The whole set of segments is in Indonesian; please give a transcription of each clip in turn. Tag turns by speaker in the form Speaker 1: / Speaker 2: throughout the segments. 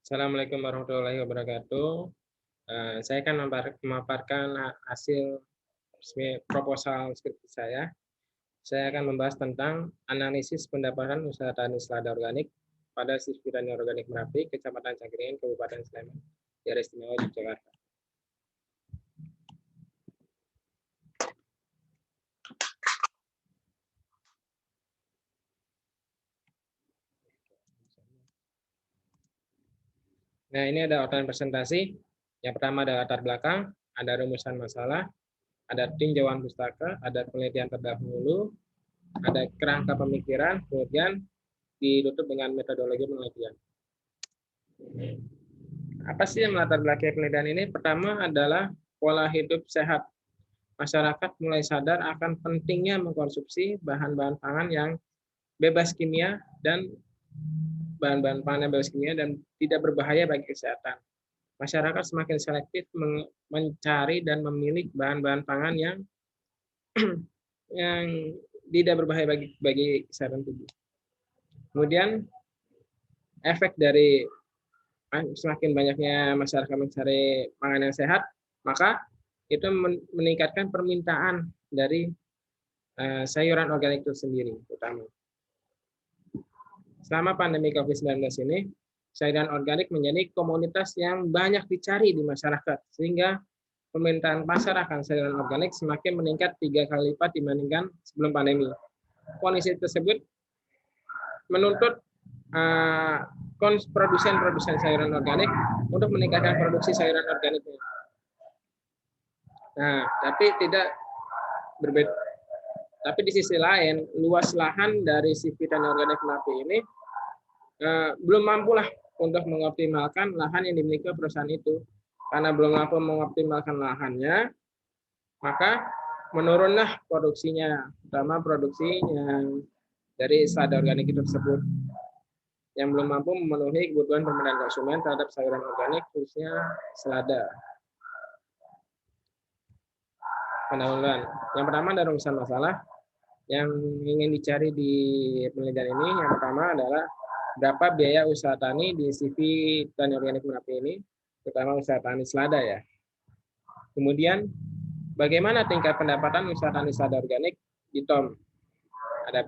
Speaker 1: Assalamualaikum warahmatullahi wabarakatuh. Saya akan memaparkan hasil proposal skripsi saya. Saya akan membahas tentang analisis pendapatan usaha tani selada organik pada Siswi Tani Organik Merapi, Kecamatan Cangkringan, Kabupaten Sleman, Daerah Istimewa Yogyakarta. Nah, ini ada outline presentasi. Yang pertama ada latar belakang, ada rumusan masalah, ada tinjauan pustaka, ada penelitian terdahulu, ada kerangka pemikiran, kemudian ditutup dengan metodologi penelitian. Apa sih yang melatar belakangi penelitian ini? Pertama adalah pola hidup sehat. Masyarakat mulai sadar akan pentingnya mengkonsumsi bahan-bahan pangan yang bebas kimia dan bahan-bahan pangan yang bebas kimia dan tidak berbahaya bagi kesehatan. Masyarakat semakin selektif mencari dan memilih bahan-bahan pangan yang tidak berbahaya bagi kesehatan tubuh. Kemudian efek dari semakin banyaknya masyarakat mencari pangan yang sehat, maka itu meningkatkan permintaan dari sayuran organik itu sendiri, terutama. Selama pandemi COVID-19 ini, sayuran organik menjadi komoditas yang banyak dicari di masyarakat, sehingga permintaan pasar akan sayuran organik semakin meningkat 3 kali lipat dibandingkan sebelum pandemi. Kondisi tersebut menuntut produsen sayuran organik untuk meningkatkan produksi sayuran organiknya. Nah, tapi di sisi lain, luas lahan dari Siswi Tani Organik Merapi ini belum mampulah untuk mengoptimalkan lahan yang dimiliki perusahaan itu. Karena belum mampu mengoptimalkan lahannya, maka menurunlah produksinya, terutama produksi yang dari selada organik itu tersebut, yang belum mampu memenuhi kebutuhan permintaan konsumen terhadap sayuran organik, khususnya selada. Pendahuluan. Yang pertama ada rumusan masalah yang ingin dicari di penelitian ini. Yang pertama adalah berapa biaya usaha tani di Siswi Tani Organik Merapi ini, terutama usaha tani selada ya. Kemudian bagaimana tingkat pendapatan usaha tani selada organik di TOM? Ada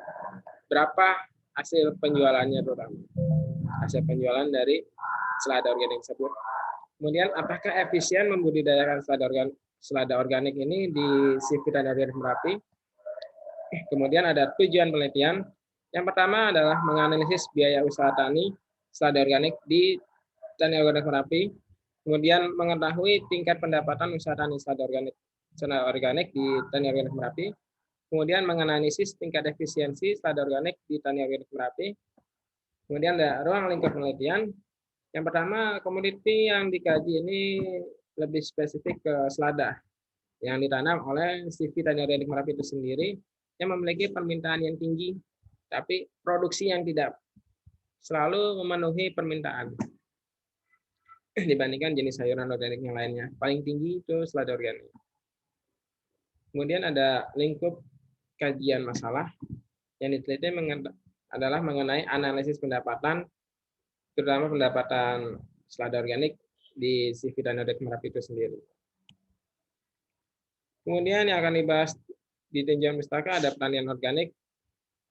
Speaker 1: berapa hasil penjualannya terutama, hasil penjualan dari selada organik tersebut. Kemudian apakah efisien membudidayakan selada organik ini di Siswi Tani Organik Merapi? Kemudian ada tujuan penelitian. Yang pertama adalah menganalisis biaya usaha tani selada organik di Tani Organik Merapi. Kemudian mengetahui tingkat pendapatan usaha tani selada organik di Tani Organik Merapi. Kemudian menganalisis tingkat efisiensi selada organik di Tani Organik Merapi. Kemudian ada ruang lingkup penelitian. Yang pertama, komoditi yang dikaji ini lebih spesifik ke selada yang ditanam oleh Siswi Tani Organik Merapi itu sendiri, yang memiliki permintaan yang tinggi, tapi produksi yang tidak selalu memenuhi permintaan dibandingkan jenis sayuran organik yang lainnya. Paling tinggi itu selada organik. Kemudian ada lingkup kajian masalah yang diteliti adalah mengenai analisis pendapatan, terutama pendapatan selada organik di Siswi Tani Organik Merapi itu sendiri. Kemudian yang akan dibahas di tinjauan pustaka ada pertanian organik.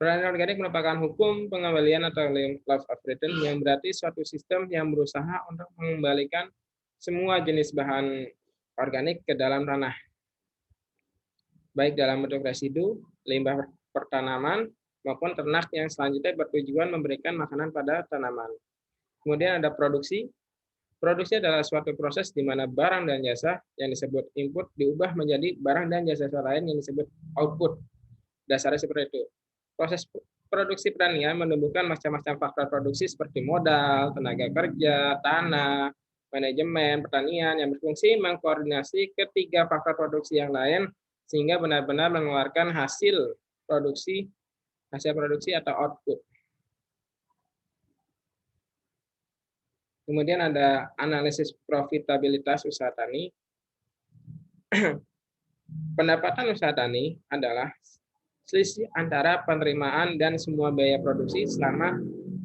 Speaker 1: Pertanian organik merupakan hukum pengembalian atau laws of return, yang berarti suatu sistem yang berusaha untuk mengembalikan semua jenis bahan organik ke dalam tanah, baik dalam bentuk residu, limbah pertanaman, maupun ternak yang selanjutnya bertujuan memberikan makanan pada tanaman. Kemudian ada produksi. Produksi adalah suatu proses di mana barang dan jasa yang disebut input diubah menjadi barang dan jasa lain yang disebut output. Dasarnya seperti itu. Proses produksi pertanian menumbuhkan macam-macam faktor produksi seperti modal, tenaga kerja, tanah, manajemen pertanian yang berfungsi mengkoordinasi ketiga faktor produksi yang lain sehingga benar-benar mengeluarkan hasil produksi atau output. Kemudian ada analisis profitabilitas usaha tani. Pendapatan usaha tani adalah selisih antara penerimaan dan semua biaya produksi selama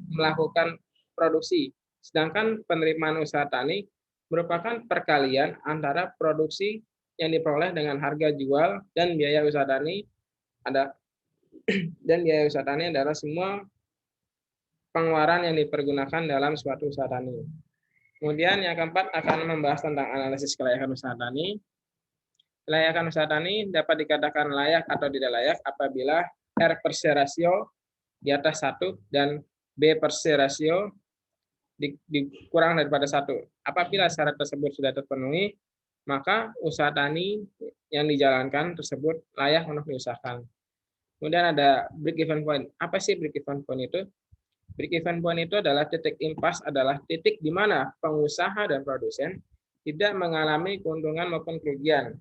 Speaker 1: melakukan produksi Sedangkan penerimaan usaha tani merupakan perkalian antara produksi yang diperoleh dengan harga jual dan biaya usaha tani ada dan biaya usaha tani adalah semua pengeluaran yang dipergunakan dalam suatu usaha tani. Kemudian yang keempat akan membahas tentang analisis kelayakan usaha tani. Kelayakan usaha tani dapat dikatakan layak atau tidak layak apabila R per C rasio di atas 1 dan B per C rasio dikurang daripada 1. Apabila syarat tersebut sudah terpenuhi, maka usaha tani yang dijalankan tersebut layak untuk diusahakan. Kemudian ada break even point. Apa sih break even point itu? Break even point itu adalah titik impas, adalah titik di mana pengusaha dan produsen tidak mengalami keuntungan maupun kerugian.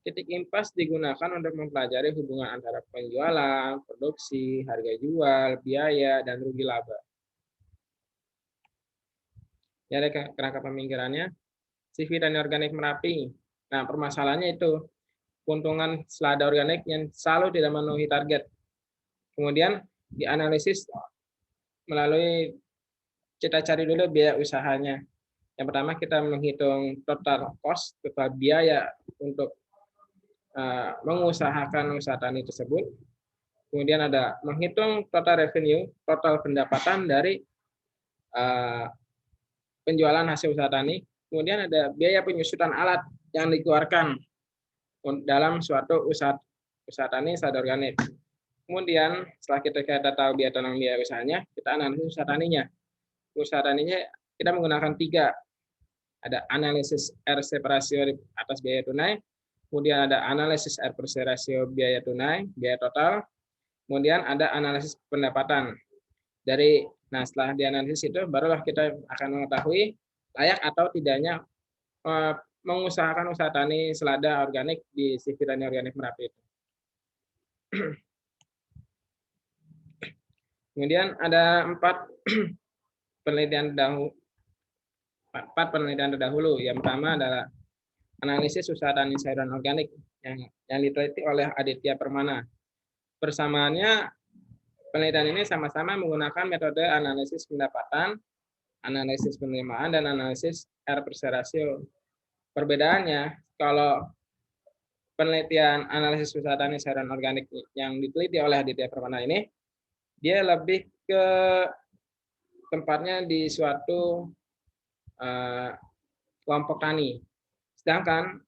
Speaker 1: Titik impas digunakan untuk mempelajari hubungan antara penjualan, produksi, harga jual, biaya, dan rugi laba. Ya, ada kerangka pemikirannya. CV dan organik Merapi. Nah, permasalahannya itu keuntungan selada organik yang selalu tidak memenuhi target. Kemudian dianalisis melalui kita cari dulu biaya usahanya. Yang pertama kita menghitung total cost, total biaya untuk mengusahakan usaha tani tersebut. Kemudian ada menghitung total revenue, total pendapatan dari penjualan hasil usaha tani. Kemudian ada biaya penyusutan alat yang dikeluarkan dalam suatu usaha tani selada organik. Kemudian setelah kita tahu biaya tanam biaya usahanya, kita analisis usaha taninya. Usaha taninya kita menggunakan 3. Ada analisis RC rasio atas biaya tunai, kemudian ada analisis R per C rasio biaya tunai, biaya total, kemudian ada analisis pendapatan. Nah, setelah dianalisis itu, barulah kita akan mengetahui layak atau tidaknya mengusahakan usaha tani selada organik di CV Tani Organik Merapi itu. Kemudian ada 4 penelitian terdahulu. Yang pertama adalah analisis usaha tani sayuran organik yang diteliti oleh Aditya Permana. Persamaannya, penelitian ini sama-sama menggunakan metode analisis pendapatan, analisis penerimaan, dan analisis R per C rasio. Perbedaannya, kalau penelitian analisis usaha tani sayuran organik yang diteliti oleh Aditya Permana ini, dia lebih ke tempatnya di suatu kelompok tani. Sedangkan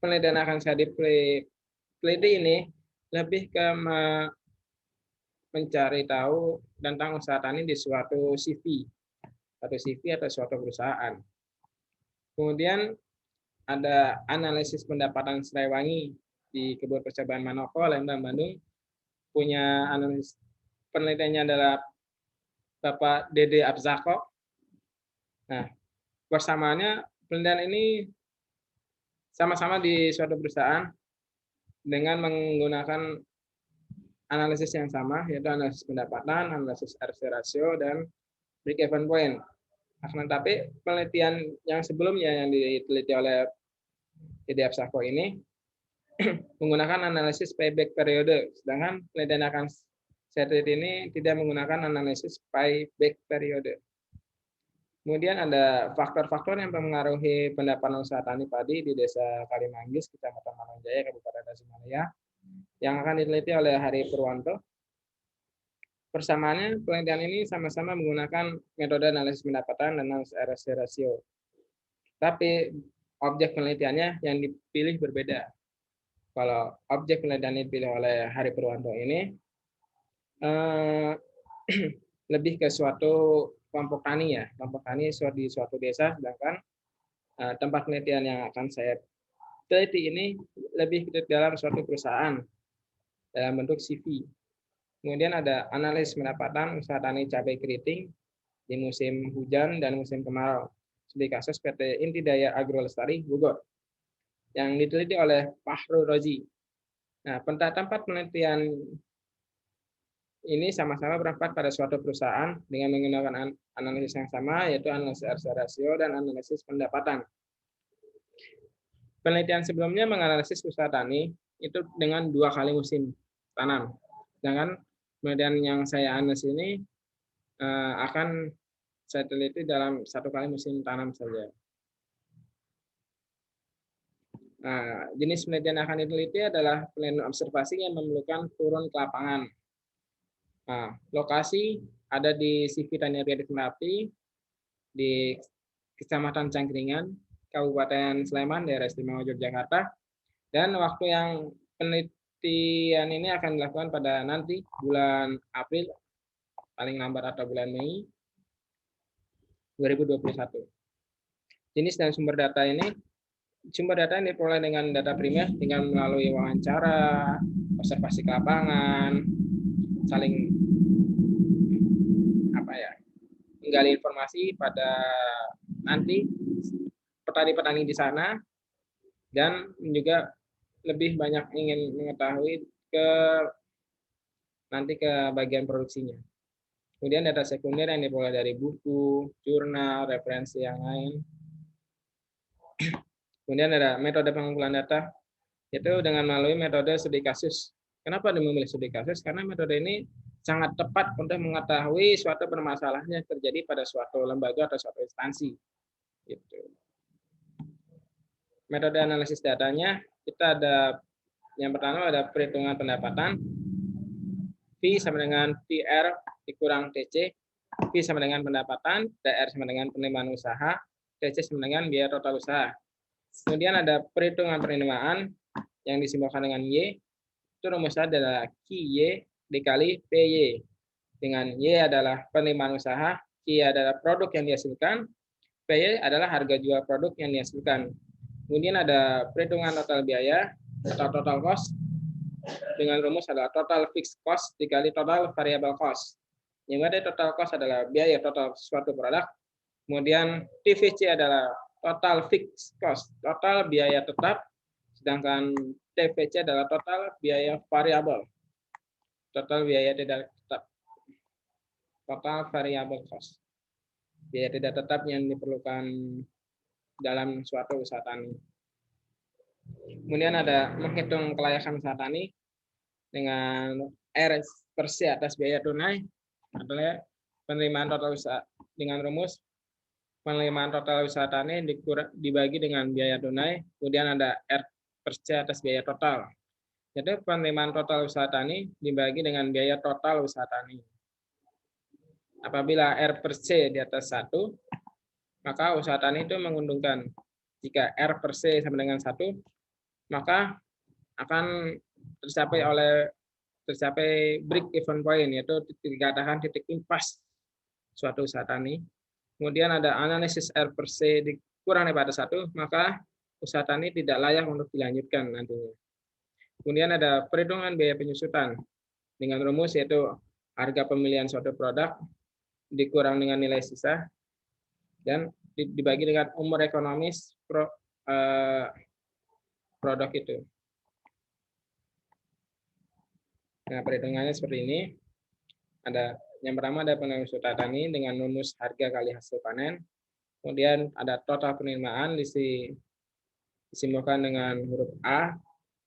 Speaker 1: penelitian akan saya diteliti ini lebih ke mencari tahu tentang usaha tani di suatu CV atau suatu perusahaan. Kemudian ada analisis pendapatan Seraiwangi di Kebun Percobaan Manoko, Lembang, Bandung. Punya analisis penelitiannya adalah Bapak Dede Abzako. Nah, persamaannya penelitian ini sama-sama di suatu perusahaan dengan menggunakan analisis yang sama, yaitu analisis pendapatan, analisis RC rasio, dan break even point. Akan tetapi penelitian yang sebelumnya yang diteliti oleh Dede Abzako ini menggunakan analisis payback periode, sedangkan penelitian akan saya teliti ini tidak menggunakan analisis payback periode. Kemudian ada faktor-faktor yang mempengaruhi pendapatan usaha tani padi di Desa Kalimanggis, Kecamatan Manonjaya, Kabupaten Tasikmalaya, yang akan diteliti oleh Hari Purwanto. Persamaannya, penelitian ini sama-sama menggunakan metode analisis pendapatan dan analisis RC rasio. Tapi objek penelitiannya yang dipilih berbeda. Kalau objek penelitian yang dipilih oleh Hari Purwanto ini lebih ke suatu kelompok tani ya, kelompok tani di suatu desa, sedangkan tempat penelitian yang akan saya teliti ini lebih ke dalam suatu perusahaan dalam bentuk CV. Kemudian ada analisis pendapatan usaha tani cabai keriting di musim hujan dan musim kemarau, seperti kasus PT Inti Daya Agro Lestari Bogor yang diteliti oleh Fahru Rozi. Nah, tempat penelitian ini sama-sama berangkat pada suatu perusahaan dengan menggunakan analisis yang sama, yaitu analisis RC rasio dan analisis pendapatan. Penelitian sebelumnya menganalisis usaha tani itu dengan 2 kali musim tanam. Sedangkan penelitian yang saya analisis ini akan saya teliti dalam 1 kali musim tanam saja. Nah, jenis penelitian yang akan diteliti adalah penelitian observasi yang memerlukan turun ke lapangan. Nah, lokasi ada di CV Tani Organik Merapi, di Kecamatan Cangkringan, Kabupaten Sleman, daerah istimewa Yogyakarta. Dan waktu yang penelitian ini akan dilakukan pada nanti bulan April, paling lambat atau bulan Mei 2021. Jenis dan sumber data ini diperoleh dengan data primer dengan melalui wawancara, observasi ke lapangan, saling menggali informasi pada nanti petani-petani di sana, dan juga lebih banyak ingin mengetahui nanti ke bagian produksinya. Kemudian data sekunder yang diperoleh dari buku, jurnal, referensi yang lain. Kemudian ada metode pengumpulan data, yaitu dengan melalui metode studi kasus. Kenapa memilih studi kasus? Karena metode ini sangat tepat untuk mengetahui suatu permasalahan yang terjadi pada suatu lembaga atau suatu instansi. Gitu. Metode analisis datanya, kita ada yang pertama ada perhitungan pendapatan, V sama dengan PR dikurang TC, V sama dengan pendapatan, TR sama dengan penerimaan usaha, TC sama dengan biaya total usaha. Kemudian ada perhitungan penerimaan yang disimbolkan dengan Y, itu rumusnya adalah QY dikali PY. Dengan Y adalah penerimaan usaha, Q adalah produk yang dihasilkan, PY adalah harga jual produk yang dihasilkan. Kemudian ada perhitungan total biaya atau total cost, dengan rumus adalah total fixed cost dikali total variable cost. Yang ada total cost adalah biaya total suatu produk. Kemudian TVC adalah total fixed cost, total biaya tetap, sedangkan TVC adalah total biaya variabel, total biaya tidak tetap, total variable cost, biaya tidak tetap yang diperlukan dalam suatu usaha tani. Kemudian ada menghitung kelayakan usaha tani dengan R/C atas biaya tunai adalah penerimaan total usaha dengan rumus penerimaan total usaha tani dibagi dengan biaya tunai, kemudian ada R/C atas biaya total. Jadi penerimaan total usaha tani dibagi dengan biaya total usaha tani. Apabila R/C di atas 1, maka usaha tani itu menguntungkan. Jika R/C sama dengan 1, maka akan tercapai break even point, yaitu dikatakan titik impas suatu usaha tani. Kemudian ada analisis R/C dikurang daripada 1, maka usaha tani tidak layak untuk dilanjutkan nantinya. Kemudian ada perhitungan biaya penyusutan dengan rumus yaitu harga pemilihan suatu produk dikurang dengan nilai sisa dan dibagi dengan umur ekonomis produk itu. Nah, perhitungannya seperti ini. Ada yang pertama ada penerimaan usaha tani dengan rumus harga kali hasil panen. Kemudian ada total penerimaan disimbolkan dengan huruf A,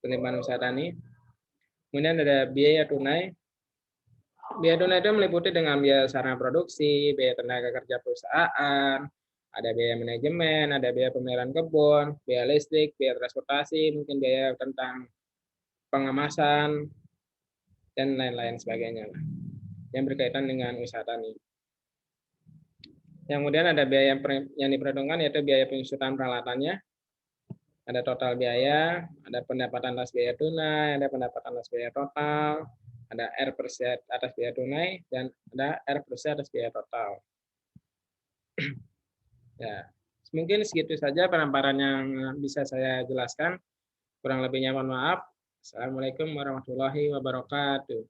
Speaker 1: penerimaan usaha tani. Kemudian ada biaya tunai. Biaya tunai itu meliputi dengan biaya sarana produksi, biaya tenaga kerja perusahaan, ada biaya manajemen, ada biaya pemeliharaan kebun, biaya listrik, biaya transportasi, mungkin biaya tentang pengemasan, dan lain-lain sebagainya yang berkaitan dengan usaha tani. Yang kemudian ada biaya yang diperhitungkan yaitu biaya penyusutan peralatannya, ada total biaya, ada pendapatan atas biaya tunai, ada pendapatan atas biaya total, ada R/C atas biaya tunai, dan ada R/C atas biaya total. Ya, mungkin segitu saja pemaparan yang bisa saya jelaskan. Kurang lebihnya mohon maaf. Assalamualaikum warahmatullahi wabarakatuh.